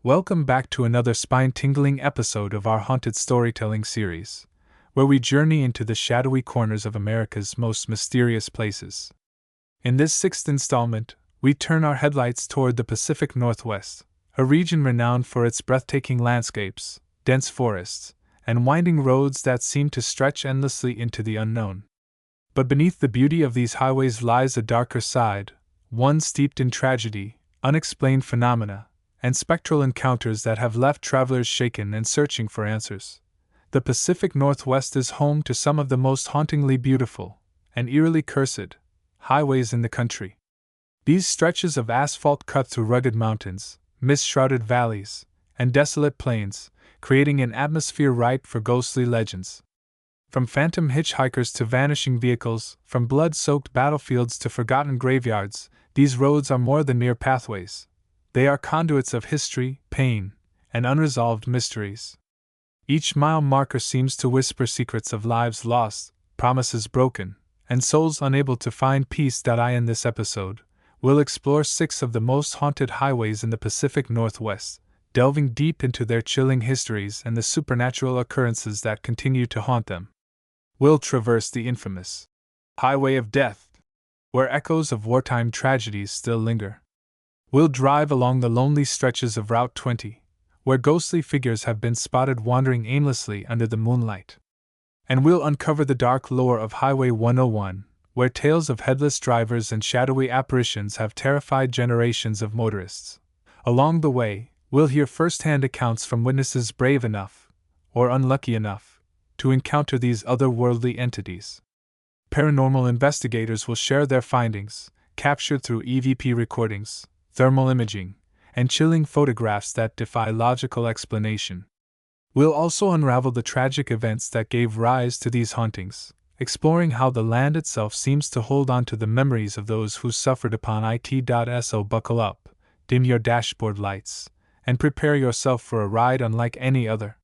Welcome back to another spine-tingling episode of our haunted storytelling series, where we journey into the shadowy corners of America's most mysterious places. In this sixth installment, we turn our headlights toward the Pacific Northwest, a region renowned for its breathtaking landscapes, dense forests, and winding roads that seem to stretch endlessly into the unknown. But beneath the beauty of these highways lies a darker side, one steeped in tragedy, unexplained phenomena, and spectral encounters that have left travelers shaken and searching for answers. The Pacific Northwest is home to some of the most hauntingly beautiful, and eerily cursed, highways in the country. These stretches of asphalt cut through rugged mountains, mist-shrouded valleys, and desolate plains, creating an atmosphere ripe for ghostly legends. From phantom hitchhikers to vanishing vehicles, from blood-soaked battlefields to forgotten graveyards, these roads are more than mere pathways. They are conduits of history, pain, and unresolved mysteries. Each mile marker seems to whisper secrets of lives lost, promises broken, and souls unable to find peace. In this episode, we'll explore 6 of the most haunted highways in the Pacific Northwest, delving deep into their chilling histories and the supernatural occurrences that continue to haunt them. We'll traverse the infamous Highway of Death, where echoes of wartime tragedies still linger. We'll drive along the lonely stretches of Route 20, where ghostly figures have been spotted wandering aimlessly under the moonlight. And we'll uncover the dark lore of Highway 101, where tales of headless drivers and shadowy apparitions have terrified generations of motorists. Along the way, we'll hear first-hand accounts from witnesses brave enough, or unlucky enough, to encounter these otherworldly entities. Paranormal investigators will share their findings, captured through EVP recordings, thermal imaging, and chilling photographs that defy logical explanation. We'll also unravel the tragic events that gave rise to these hauntings, exploring how the land itself seems to hold on to the memories of those who suffered upon it. So buckle up, dim your dashboard lights, and prepare yourself for a ride unlike any other.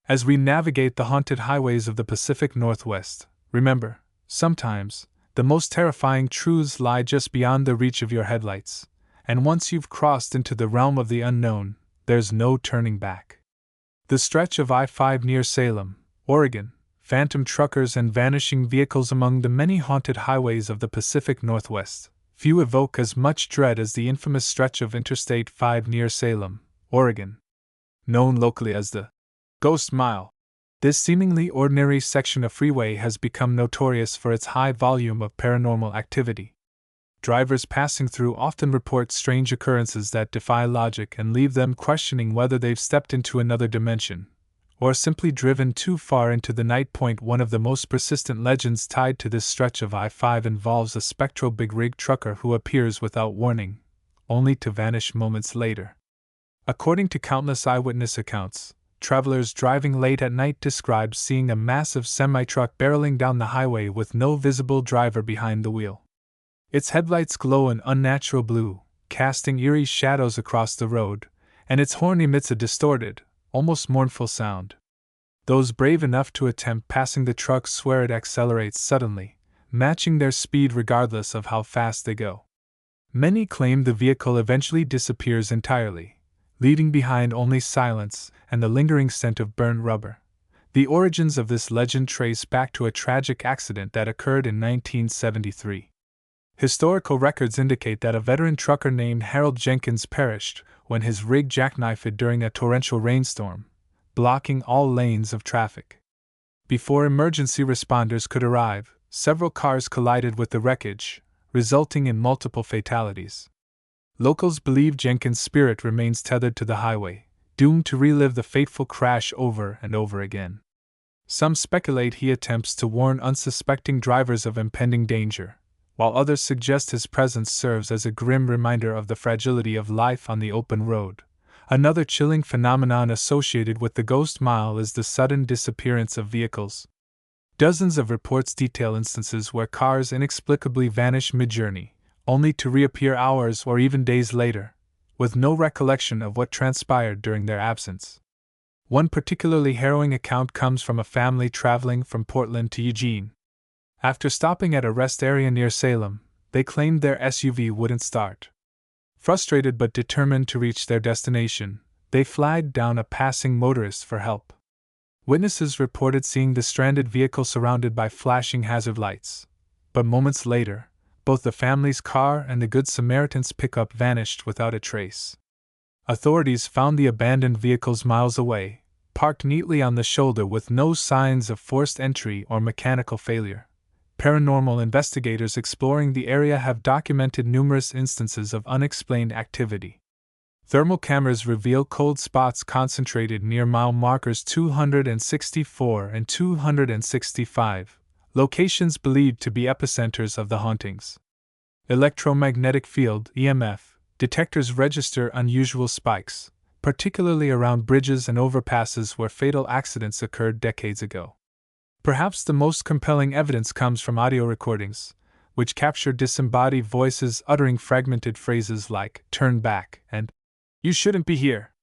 As we navigate the haunted highways of the Pacific Northwest, remember, sometimes, the most terrifying truths lie just beyond the reach of your headlights. And once you've crossed into the realm of the unknown, there's no turning back. The stretch of I-5 near Salem, Oregon, phantom truckers and vanishing vehicles among the many haunted highways of the Pacific Northwest. Few evoke as much dread as the infamous stretch of Interstate 5 near Salem, Oregon. Known locally as the Ghost Mile, this seemingly ordinary section of freeway has become notorious for its high volume of paranormal activity. Drivers passing through often report strange occurrences that defy logic and leave them questioning whether they've stepped into another dimension, or simply driven too far into the night. One of the most persistent legends tied to this stretch of I-5 involves a spectral big-rig trucker who appears without warning, only to vanish moments later. According to countless eyewitness accounts, travelers driving late at night describe seeing a massive semi-truck barreling down the highway with no visible driver behind the wheel. Its headlights glow an unnatural blue, casting eerie shadows across the road, and its horn emits a distorted, almost mournful sound. Those brave enough to attempt passing the truck swear it accelerates suddenly, matching their speed regardless of how fast they go. Many claim the vehicle eventually disappears entirely, leaving behind only silence and the lingering scent of burnt rubber. The origins of this legend trace back to a tragic accident that occurred in 1973. Historical records indicate that a veteran trucker named Harold Jenkins perished when his rig jackknifed during a torrential rainstorm, blocking all lanes of traffic. Before emergency responders could arrive, several cars collided with the wreckage, resulting in multiple fatalities. Locals believe Jenkins' spirit remains tethered to the highway, doomed to relive the fateful crash over and over again. Some speculate he attempts to warn unsuspecting drivers of impending danger, while others suggest his presence serves as a grim reminder of the fragility of life on the open road. Another chilling phenomenon associated with the Ghost Mile is the sudden disappearance of vehicles. Dozens of reports detail instances where cars inexplicably vanish mid-journey, only to reappear hours or even days later, with no recollection of what transpired during their absence. One particularly harrowing account comes from a family traveling from Portland to Eugene. After stopping at a rest area near Salem, they claimed their SUV wouldn't start. Frustrated but determined to reach their destination, they flagged down a passing motorist for help. Witnesses reported seeing the stranded vehicle surrounded by flashing hazard lights, but moments later, both the family's car and the Good Samaritan's pickup vanished without a trace. Authorities found the abandoned vehicles miles away, parked neatly on the shoulder with no signs of forced entry or mechanical failure. Paranormal investigators exploring the area have documented numerous instances of unexplained activity. Thermal cameras reveal cold spots concentrated near mile markers 264 and 265, locations believed to be epicenters of the hauntings. Electromagnetic field (EMF) detectors register unusual spikes, particularly around bridges and overpasses where fatal accidents occurred decades ago. Perhaps the most compelling evidence comes from audio recordings, which capture disembodied voices uttering fragmented phrases like, "turn back," and "you shouldn't be here."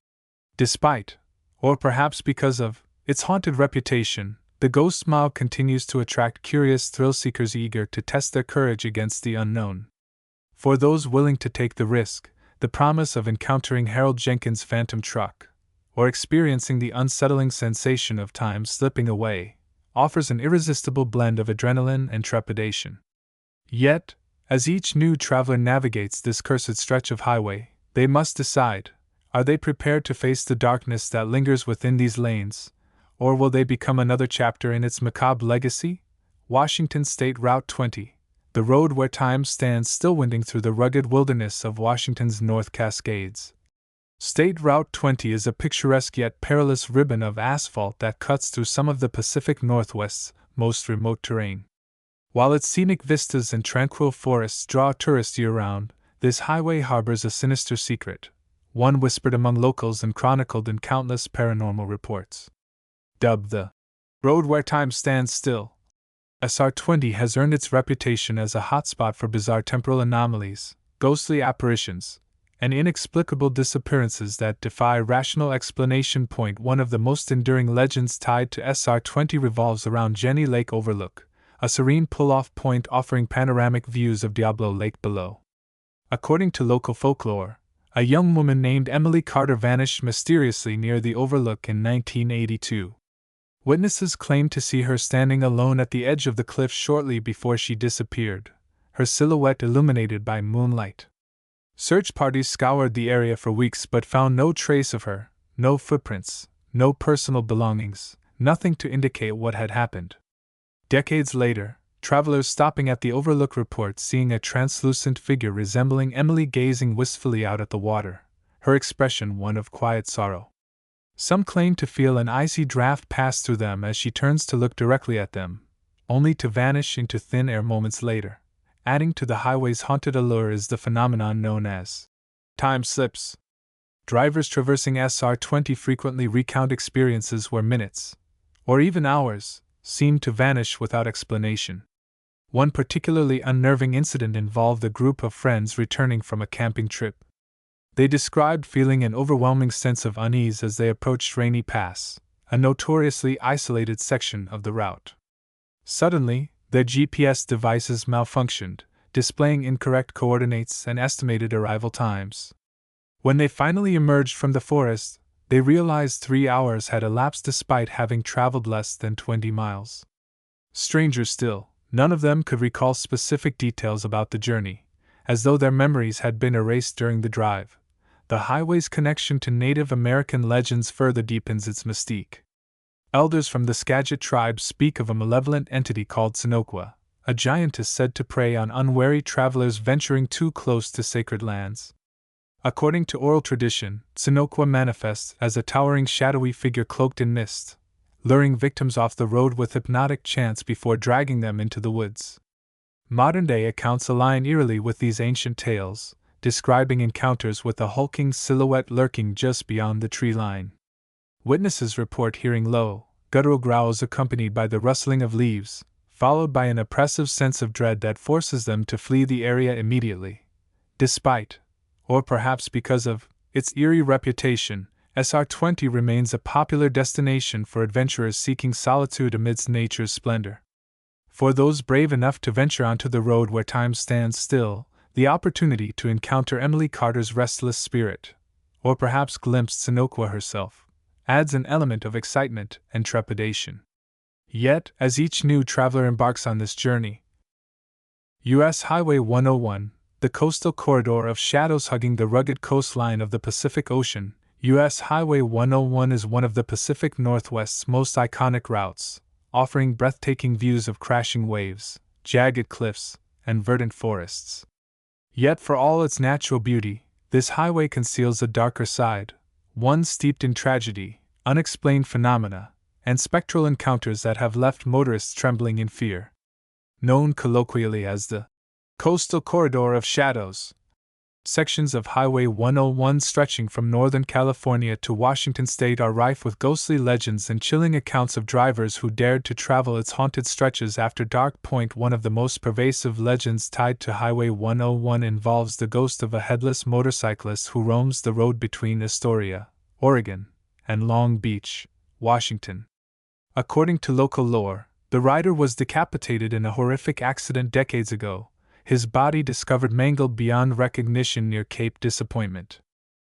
Despite, or perhaps because of, its haunted reputation, the Ghost Mile continues to attract curious thrill-seekers eager to test their courage against the unknown. For those willing to take the risk, the promise of encountering Harold Jenkins' phantom truck, or experiencing the unsettling sensation of time slipping away, offers an irresistible blend of adrenaline and trepidation. Yet, as each new traveler navigates this cursed stretch of highway, they must decide, are they prepared to face the darkness that lingers within these lanes, or will they become another chapter in its macabre legacy? Washington State Route 20, the road where time stands still, winding through the rugged wilderness of Washington's North Cascades. State Route 20 is a picturesque yet perilous ribbon of asphalt that cuts through some of the Pacific Northwest's most remote terrain. While its scenic vistas and tranquil forests draw tourists year-round, this highway harbors a sinister secret, one whispered among locals and chronicled in countless paranormal reports. Dubbed the road where time stands still, SR20 has earned its reputation as a hotspot for bizarre temporal anomalies, ghostly apparitions, and inexplicable disappearances that defy rational explanation. One of the most enduring legends tied to SR20 revolves around Jenny Lake Overlook, a serene pull-off point offering panoramic views of Diablo Lake below. According to local folklore, a young woman named Emily Carter vanished mysteriously near the overlook in 1982. Witnesses claimed to see her standing alone at the edge of the cliff shortly before she disappeared, her silhouette illuminated by moonlight. Search parties scoured the area for weeks but found no trace of her, no footprints, no personal belongings, nothing to indicate what had happened. Decades later, travelers stopping at the overlook report seeing a translucent figure resembling Emily gazing wistfully out at the water, her expression one of quiet sorrow. Some claim to feel an icy draft pass through them as she turns to look directly at them, only to vanish into thin air moments later. Adding to the highway's haunted allure is the phenomenon known as time slips. Drivers traversing SR20 frequently recount experiences where minutes, or even hours, seem to vanish without explanation. One particularly unnerving incident involved a group of friends returning from a camping trip. They described feeling an overwhelming sense of unease as they approached Rainy Pass, a notoriously isolated section of the route. Suddenly, their GPS devices malfunctioned, displaying incorrect coordinates and estimated arrival times. When they finally emerged from the forest, they realized 3 hours had elapsed despite having traveled less than 20 miles. Stranger still, none of them could recall specific details about the journey, as though their memories had been erased during the drive. The highway's connection to Native American legends further deepens its mystique. Elders from the Skagit tribe speak of a malevolent entity called Sinokwa, a giantess said to prey on unwary travelers venturing too close to sacred lands. According to oral tradition, Sinokwa manifests as a towering shadowy figure cloaked in mist, luring victims off the road with hypnotic chants before dragging them into the woods. Modern-day accounts align eerily with these ancient tales, describing encounters with a hulking silhouette lurking just beyond the tree line. Witnesses report hearing low, guttural growls accompanied by the rustling of leaves, followed by an oppressive sense of dread that forces them to flee the area immediately. Despite, or perhaps because of, its eerie reputation, SR20 remains a popular destination for adventurers seeking solitude amidst nature's splendor. For those brave enough to venture onto the road where time stands still, the opportunity to encounter Emily Carter's restless spirit, or perhaps glimpsed Sonokwa herself, adds an element of excitement and trepidation. Yet, as each new traveler embarks on this journey, U.S. Highway 101, the coastal corridor of shadows hugging the rugged coastline of the Pacific Ocean, U.S. Highway 101 is one of the Pacific Northwest's most iconic routes, offering breathtaking views of crashing waves, jagged cliffs, and verdant forests. Yet, for all its natural beauty, this highway conceals a darker side, one steeped in tragedy, unexplained phenomena, and spectral encounters that have left motorists trembling in fear. Known colloquially as the Coastal Corridor of Shadows, sections of Highway 101 stretching from Northern California to Washington state are rife with ghostly legends and chilling accounts of drivers who dared to travel its haunted stretches after dark. One of the most pervasive legends tied to Highway 101 involves the ghost of a headless motorcyclist who roams the road between Astoria, Oregon, and Long Beach, Washington. According to local lore, the rider was decapitated in a horrific accident decades ago, his body discovered mangled beyond recognition near Cape Disappointment.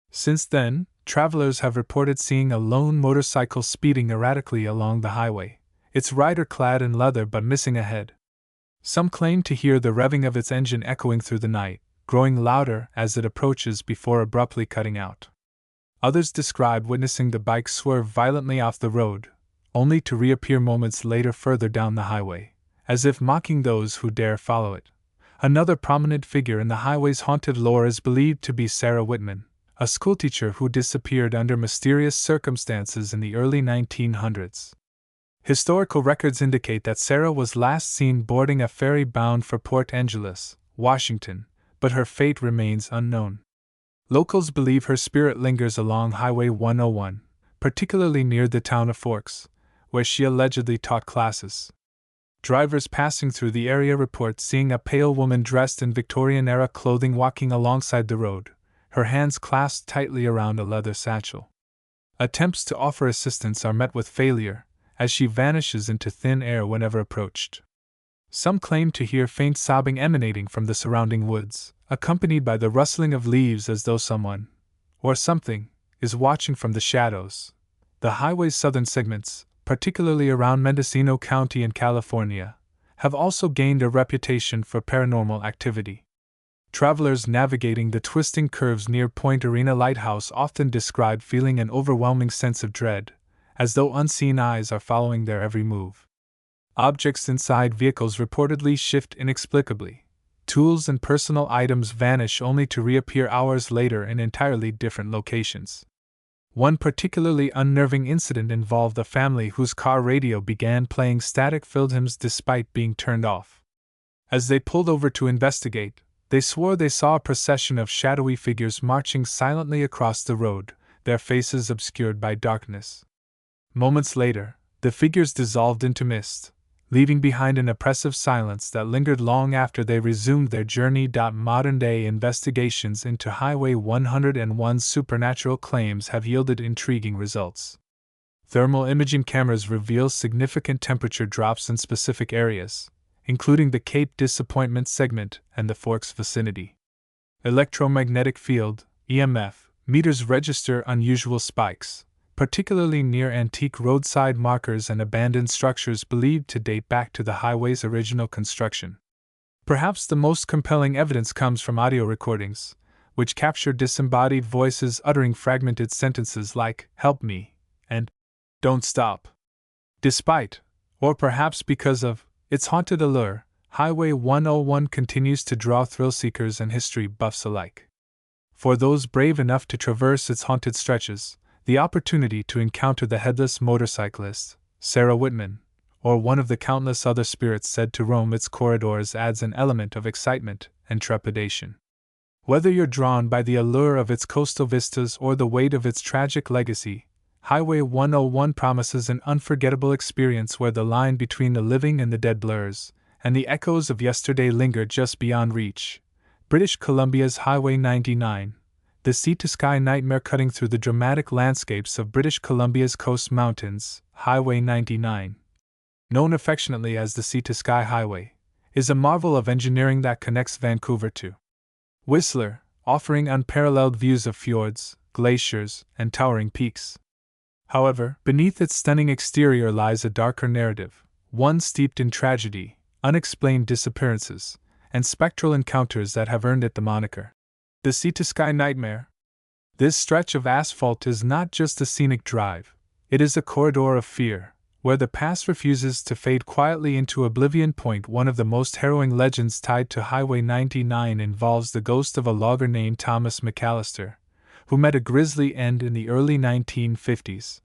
Since then, travelers have reported seeing a lone motorcycle speeding erratically along the highway, its rider clad in leather but missing a head. Some claim to hear the revving of its engine echoing through the night, growing louder as it approaches before abruptly cutting out. Others describe witnessing the bike swerve violently off the road, only to reappear moments later further down the highway, as if mocking those who dare follow it. Another prominent figure in the highway's haunted lore is believed to be Sarah Whitman, a schoolteacher who disappeared under mysterious circumstances in the early 1900s. Historical records indicate that Sarah was last seen boarding a ferry bound for Port Angeles, Washington, but her fate remains unknown. Locals believe her spirit lingers along Highway 101, particularly near the town of Forks, where she allegedly taught classes. Drivers passing through the area report seeing a pale woman dressed in Victorian-era clothing walking alongside the road, her hands clasped tightly around a leather satchel. Attempts to offer assistance are met with failure, as she vanishes into thin air whenever approached. Some claim to hear faint sobbing emanating from the surrounding woods, accompanied by the rustling of leaves as though someone, or something, is watching from the shadows. The highway's southern segments, particularly around Mendocino County in California, have also gained a reputation for paranormal activity. Travelers navigating the twisting curves near Point Arena Lighthouse often describe feeling an overwhelming sense of dread, as though unseen eyes are following their every move. Objects inside vehicles reportedly shift inexplicably. Tools and personal items vanish only to reappear hours later in entirely different locations. One particularly unnerving incident involved a family whose car radio began playing static-filled hymns despite being turned off. As they pulled over to investigate, they swore they saw a procession of shadowy figures marching silently across the road, their faces obscured by darkness. Moments later, the figures dissolved into mist, leaving behind an oppressive silence that lingered long after they resumed their journey. Modern-day investigations into Highway 101's supernatural claims have yielded intriguing results. Thermal imaging cameras reveal significant temperature drops in specific areas, including the Cape Disappointment segment and the Forks vicinity. Electromagnetic field (EMF) meters register unusual spikes, particularly near antique roadside markers and abandoned structures believed to date back to the highway's original construction. Perhaps the most compelling evidence comes from audio recordings, which capture disembodied voices uttering fragmented sentences like, "Help me," and "Don't stop." Despite, or perhaps because of, its haunted allure, Highway 101 continues to draw thrill-seekers and history buffs alike. For those brave enough to traverse its haunted stretches, the opportunity to encounter the headless motorcyclist, Sarah Whitman, or one of the countless other spirits said to roam its corridors adds an element of excitement and trepidation. Whether you're drawn by the allure of its coastal vistas or the weight of its tragic legacy, Highway 101 promises an unforgettable experience where the line between the living and the dead blurs, and the echoes of yesterday linger just beyond reach. British Columbia's Highway 99, the sea-to-sky nightmare cutting through the dramatic landscapes of British Columbia's coast mountains. Highway 99, known affectionately as the Sea-to-Sky Highway, is a marvel of engineering that connects Vancouver to Whistler, offering unparalleled views of fjords, glaciers, and towering peaks. However, beneath its stunning exterior lies a darker narrative, one steeped in tragedy, unexplained disappearances, and spectral encounters that have earned it the moniker, the Sea-to-Sky Nightmare. This stretch of asphalt is not just a scenic drive, it is a corridor of fear, where the past refuses to fade quietly into oblivion. One of the most harrowing legends tied to Highway 99 involves the ghost of a logger named Thomas McAllister, who met a grisly end in the early 1950s.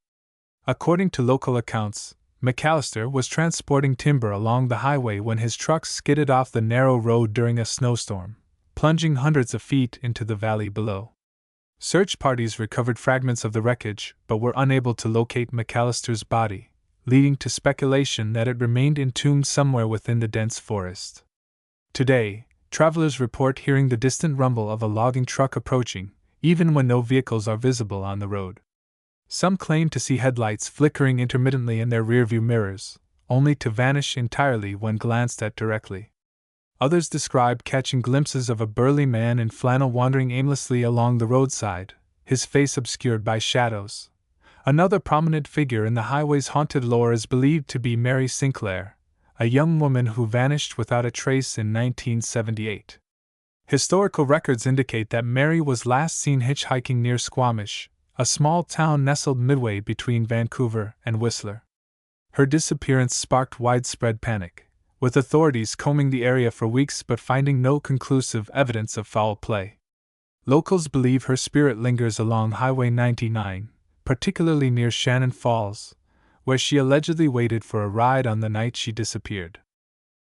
According to local accounts, McAllister was transporting timber along the highway when his truck skidded off the narrow road during a snowstorm, plunging hundreds of feet into the valley below. Search parties recovered fragments of the wreckage but were unable to locate McAllister's body, leading to speculation that it remained entombed somewhere within the dense forest. Today, travelers report hearing the distant rumble of a logging truck approaching, even when no vehicles are visible on the road. Some claim to see headlights flickering intermittently in their rearview mirrors, only to vanish entirely when glanced at directly. Others describe catching glimpses of a burly man in flannel wandering aimlessly along the roadside, his face obscured by shadows. Another prominent figure in the highway's haunted lore is believed to be Mary Sinclair, a young woman who vanished without a trace in 1978. Historical records indicate that Mary was last seen hitchhiking near Squamish, a small town nestled midway between Vancouver and Whistler. Her disappearance sparked widespread panic, with authorities combing the area for weeks but finding no conclusive evidence of foul play. Locals believe her spirit lingers along Highway 99, particularly near Shannon Falls, where she allegedly waited for a ride on the night she disappeared.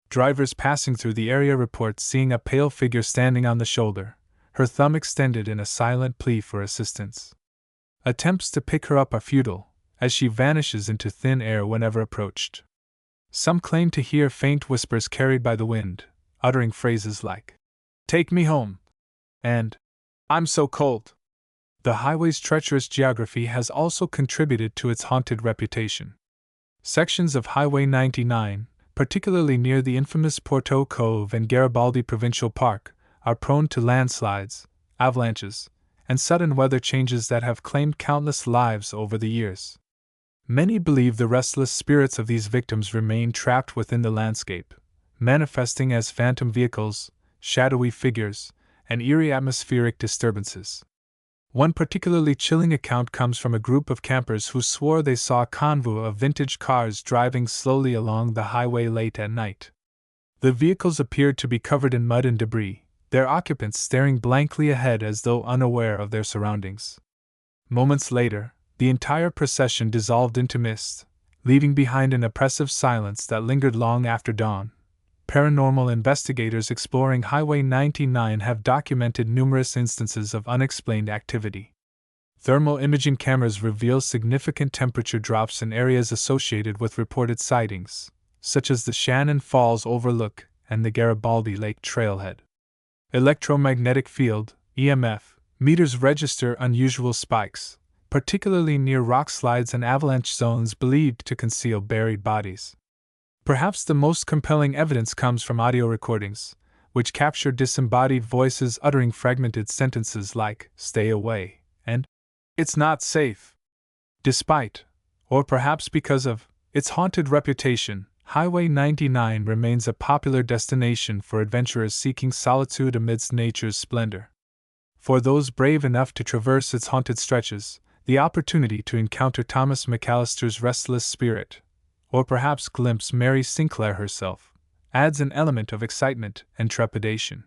Drivers passing through the area report seeing a pale figure standing on the shoulder, her thumb extended in a silent plea for assistance. Attempts to pick her up are futile, as she vanishes into thin air whenever approached. Some claim to hear faint whispers carried by the wind, uttering phrases like, "Take me home," and "I'm so cold." The highway's treacherous geography has also contributed to its haunted reputation. Sections of Highway 99, particularly near the infamous Porto Cove and Garibaldi Provincial Park, are prone to landslides, avalanches, and sudden weather changes that have claimed countless lives over the years. Many believe the restless spirits of these victims remain trapped within the landscape, manifesting as phantom vehicles, shadowy figures, and eerie atmospheric disturbances. One particularly chilling account comes from a group of campers who swore they saw a convoy of vintage cars driving slowly along the highway late at night. The vehicles appeared to be covered in mud and debris, their occupants staring blankly ahead as though unaware of their surroundings. Moments later, the entire procession dissolved into mist, leaving behind an oppressive silence that lingered long after dawn. Paranormal investigators exploring Highway 99 have documented numerous instances of unexplained activity. Thermal imaging cameras reveal significant temperature drops in areas associated with reported sightings, such as the Shannon Falls Overlook and the Garibaldi Lake Trailhead. Electromagnetic field (EMF) meters register unusual spikes, particularly near rock slides and avalanche zones believed to conceal buried bodies. Perhaps the most compelling evidence comes from audio recordings, which capture disembodied voices uttering fragmented sentences like, "Stay away," and "It's not safe." Despite, or perhaps because of, its haunted reputation, Highway 99 remains a popular destination for adventurers seeking solitude amidst nature's splendor. For those brave enough to traverse its haunted stretches, the opportunity to encounter Thomas McAllister's restless spirit, or perhaps glimpse Mary Sinclair herself, adds an element of excitement and trepidation.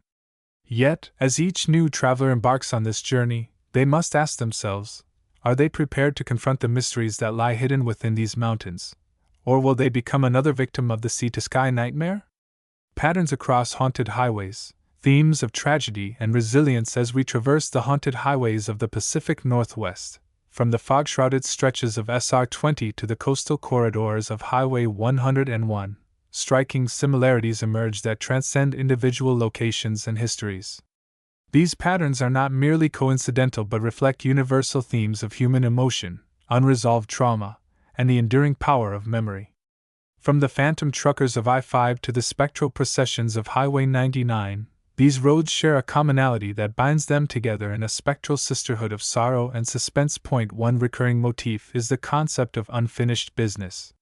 Yet, as each new traveler embarks on this journey, they must ask themselves, are they prepared to confront the mysteries that lie hidden within these mountains, or will they become another victim of the sea-to-sky nightmare? Patterns across haunted highways, themes of tragedy and resilience as we traverse the haunted highways of the Pacific Northwest, from the fog-shrouded stretches of SR-20 to the coastal corridors of Highway 101, striking similarities emerge that transcend individual locations and histories. These patterns are not merely coincidental but reflect universal themes of human emotion, unresolved trauma, and the enduring power of memory. From the phantom truckers of I-5 to the spectral processions of Highway 99, These roads share a commonality that binds them together in a spectral sisterhood of sorrow and suspense. One recurring motif is the concept of unfinished business.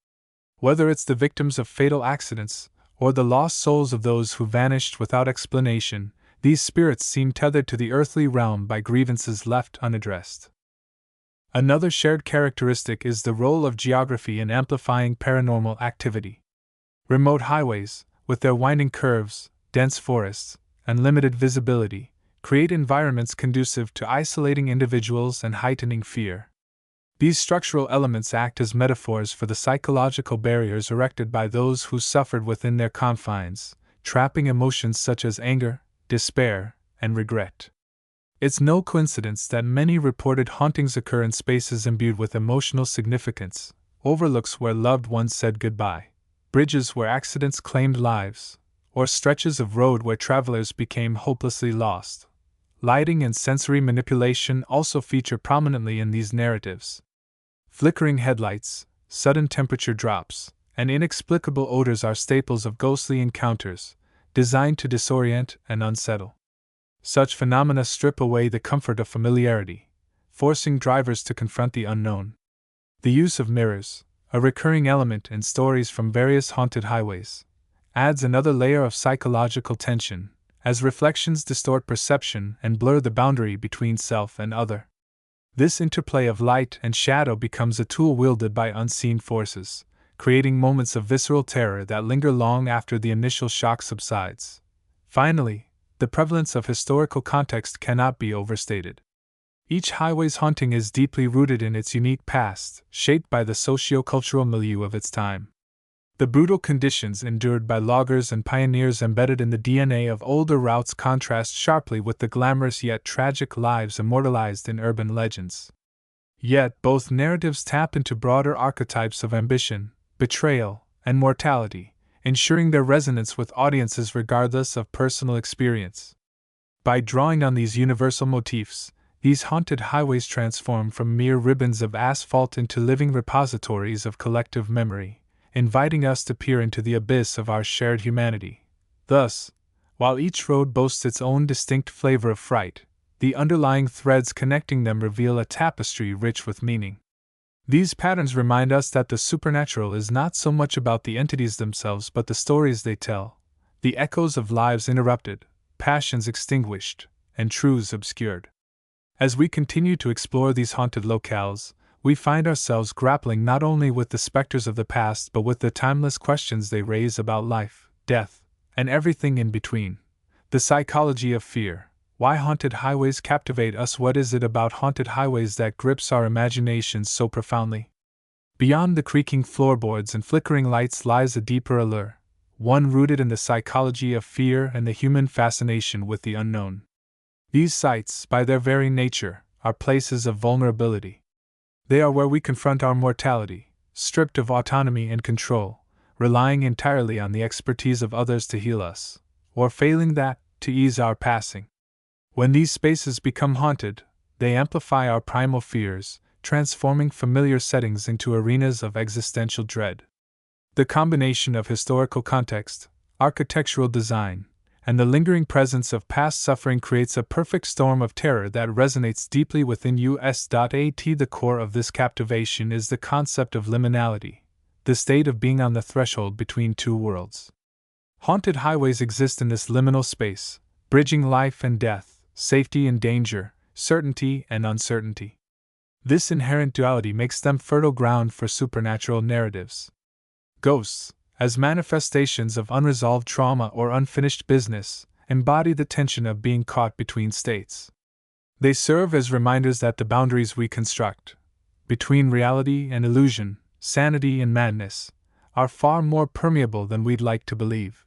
Whether it's the victims of fatal accidents, or the lost souls of those who vanished without explanation, these spirits seem tethered to the earthly realm by grievances left unaddressed. Another shared characteristic is the role of geography in amplifying paranormal activity. Remote highways, with their winding curves, dense forests, and limited visibility, create environments conducive to isolating individuals and heightening fear. These structural elements act as metaphors for the psychological barriers erected by those who suffered within their confines, trapping emotions such as anger, despair, and regret. It's no coincidence that many reported hauntings occur in spaces imbued with emotional significance: overlooks where loved ones said goodbye, bridges where accidents claimed lives, or stretches of road where travelers became hopelessly lost. Lighting and sensory manipulation also feature prominently in these narratives. Flickering headlights, sudden temperature drops, and inexplicable odors are staples of ghostly encounters, designed to disorient and unsettle. Such phenomena strip away the comfort of familiarity, forcing drivers to confront the unknown. The use of mirrors, a recurring element in stories from various haunted highways, adds another layer of psychological tension, as reflections distort perception and blur the boundary between self and other. This interplay of light and shadow becomes a tool wielded by unseen forces, creating moments of visceral terror that linger long after the initial shock subsides. Finally, the prevalence of historical context cannot be overstated. Each highway's haunting is deeply rooted in its unique past, shaped by the socio-cultural milieu of its time. The brutal conditions endured by loggers and pioneers embedded in the DNA of older routes contrast sharply with the glamorous yet tragic lives immortalized in urban legends. Yet both narratives tap into broader archetypes of ambition, betrayal, and mortality, ensuring their resonance with audiences regardless of personal experience. By drawing on these universal motifs, these haunted highways transform from mere ribbons of asphalt into living repositories of collective memory, inviting us to peer into the abyss of our shared humanity. Thus, while each road boasts its own distinct flavor of fright, the underlying threads connecting them reveal a tapestry rich with meaning. These patterns remind us that the supernatural is not so much about the entities themselves but the stories they tell, the echoes of lives interrupted, passions extinguished, and truths obscured. As we continue to explore these haunted locales, we find ourselves grappling not only with the specters of the past but with the timeless questions they raise about life, death, and everything in between. The psychology of fear. Why haunted highways captivate us? What is it about haunted highways that grips our imaginations so profoundly? Beyond the creaking floorboards and flickering lights lies a deeper allure, one rooted in the psychology of fear and the human fascination with the unknown. These sites, by their very nature, are places of vulnerability. They are where we confront our mortality, stripped of autonomy and control, relying entirely on the expertise of others to heal us, or failing that, to ease our passing. When these spaces become haunted, they amplify our primal fears, transforming familiar settings into arenas of existential dread. The combination of historical context, architectural design, and the lingering presence of past suffering creates a perfect storm of terror that resonates deeply within us. At the core of this captivation is the concept of liminality, the state of being on the threshold between two worlds. Haunted highways exist in this liminal space, bridging life and death, safety and danger, certainty and uncertainty. This inherent duality makes them fertile ground for supernatural narratives. Ghosts, as manifestations of unresolved trauma or unfinished business, embody the tension of being caught between states. They serve as reminders that the boundaries we construct, between reality and illusion, sanity and madness, are far more permeable than we'd like to believe.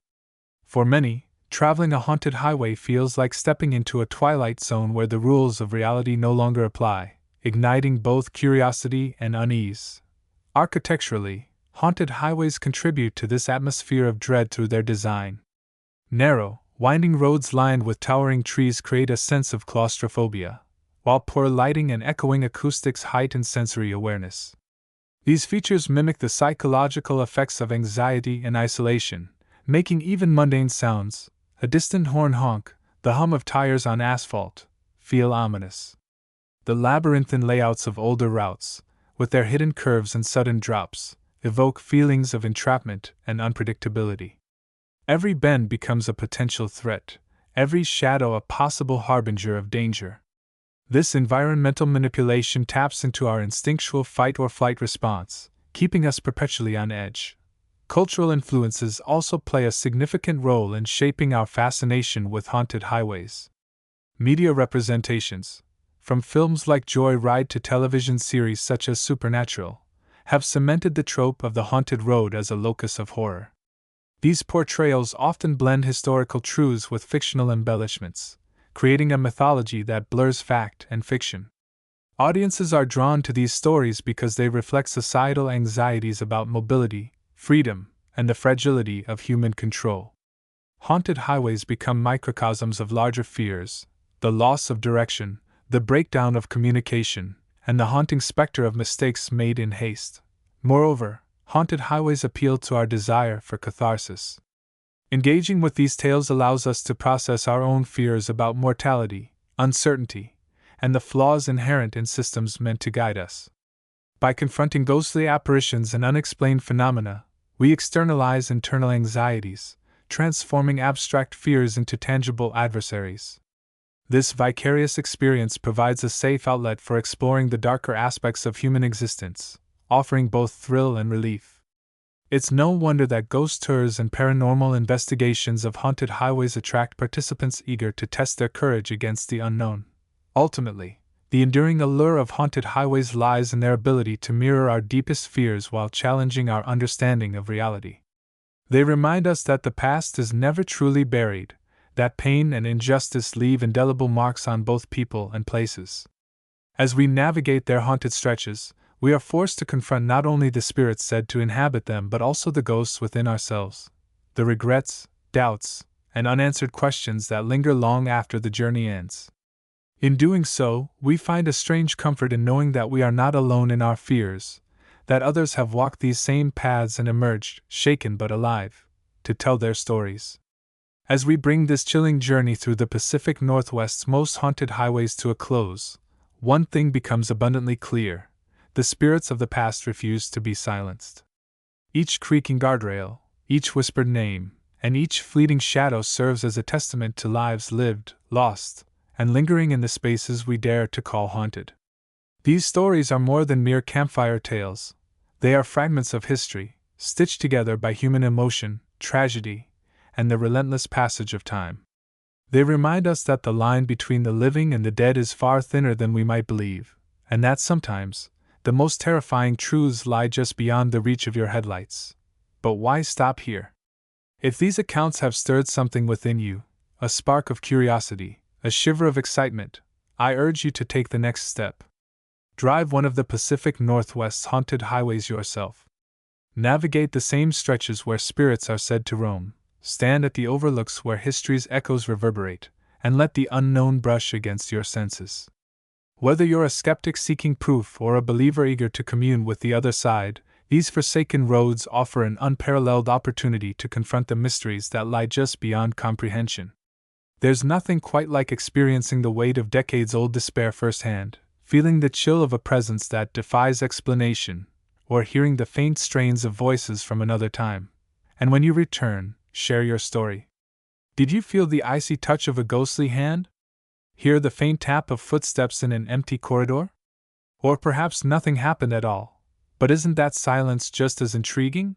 For many, traveling a haunted highway feels like stepping into a twilight zone where the rules of reality no longer apply, igniting both curiosity and unease. Architecturally, haunted highways contribute to this atmosphere of dread through their design. Narrow, winding roads lined with towering trees create a sense of claustrophobia, while poor lighting and echoing acoustics heighten sensory awareness. These features mimic the psychological effects of anxiety and isolation, making even mundane sounds, a distant horn honk, The hum of tires on asphalt feel ominous. The labyrinthine layouts of older routes, with their hidden curves and sudden drops, evoke feelings of entrapment and unpredictability. Every bend becomes a potential threat, every shadow a possible harbinger of danger. This environmental manipulation taps into our instinctual fight or flight response, keeping us perpetually on edge. Cultural influences also play a significant role in shaping our fascination with haunted highways. Media representations, from films like Joy Ride to television series such as Supernatural, have cemented the trope of the haunted road as a locus of horror. These portrayals often blend historical truths with fictional embellishments, creating a mythology that blurs fact and fiction. Audiences are drawn to these stories because they reflect societal anxieties about mobility, freedom, and the fragility of human control. Haunted highways become microcosms of larger fears: the loss of direction, the breakdown of communication, and the haunting specter of mistakes made in haste. Moreover, haunted highways appeal to our desire for catharsis. Engaging with these tales allows us to process our own fears about mortality, uncertainty, and the flaws inherent in systems meant to guide us. By confronting ghostly apparitions and unexplained phenomena, we externalize internal anxieties, transforming abstract fears into tangible adversaries. This vicarious experience provides a safe outlet for exploring the darker aspects of human existence, offering both thrill and relief. It's no wonder that ghost tours and paranormal investigations of haunted highways attract participants eager to test their courage against the unknown. Ultimately, the enduring allure of haunted highways lies in their ability to mirror our deepest fears while challenging our understanding of reality. They remind us that the past is never truly buried, that pain and injustice leave indelible marks on both people and places. As we navigate their haunted stretches, we are forced to confront not only the spirits said to inhabit them but also the ghosts within ourselves, the regrets, doubts, and unanswered questions that linger long after the journey ends. In doing so, we find a strange comfort in knowing that we are not alone in our fears, that others have walked these same paths and emerged, shaken but alive, to tell their stories. As we bring this chilling journey through the Pacific Northwest's most haunted highways to a close, one thing becomes abundantly clear: the spirits of the past refuse to be silenced. Each creaking guardrail, each whispered name, and each fleeting shadow serves as a testament to lives lived, lost, and lingering in the spaces we dare to call haunted. These stories are more than mere campfire tales. They are fragments of history, stitched together by human emotion, tragedy, and the relentless passage of time. They remind us that the line between the living and the dead is far thinner than we might believe, and that sometimes the most terrifying truths lie just beyond the reach of your headlights. But why stop here? If these accounts have stirred something within you, a spark of curiosity, a shiver of excitement, I urge you to take the next step. Drive one of the Pacific Northwest's haunted highways yourself. Navigate the same stretches where spirits are said to roam. Stand at the overlooks where history's echoes reverberate, and let the unknown brush against your senses. Whether you're a skeptic seeking proof or a believer eager to commune with the other side, these forsaken roads offer an unparalleled opportunity to confront the mysteries that lie just beyond comprehension. There's nothing quite like experiencing the weight of decades-old despair firsthand, feeling the chill of a presence that defies explanation, or hearing the faint strains of voices from another time. And when you return, share your story. Did you feel the icy touch of a ghostly hand? Hear the faint tap of footsteps in an empty corridor? Or perhaps nothing happened at all, but isn't that silence just as intriguing?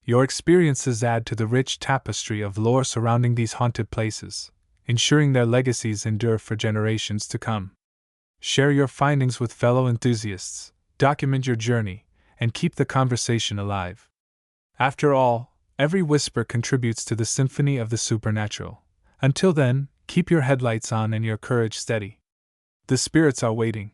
Your experiences add to the rich tapestry of lore surrounding these haunted places, ensuring their legacies endure for generations to come. Share your findings with fellow enthusiasts, document your journey, and keep the conversation alive. After all, every whisper contributes to the symphony of the supernatural. Until then, keep your headlights on and your courage steady. The spirits are waiting,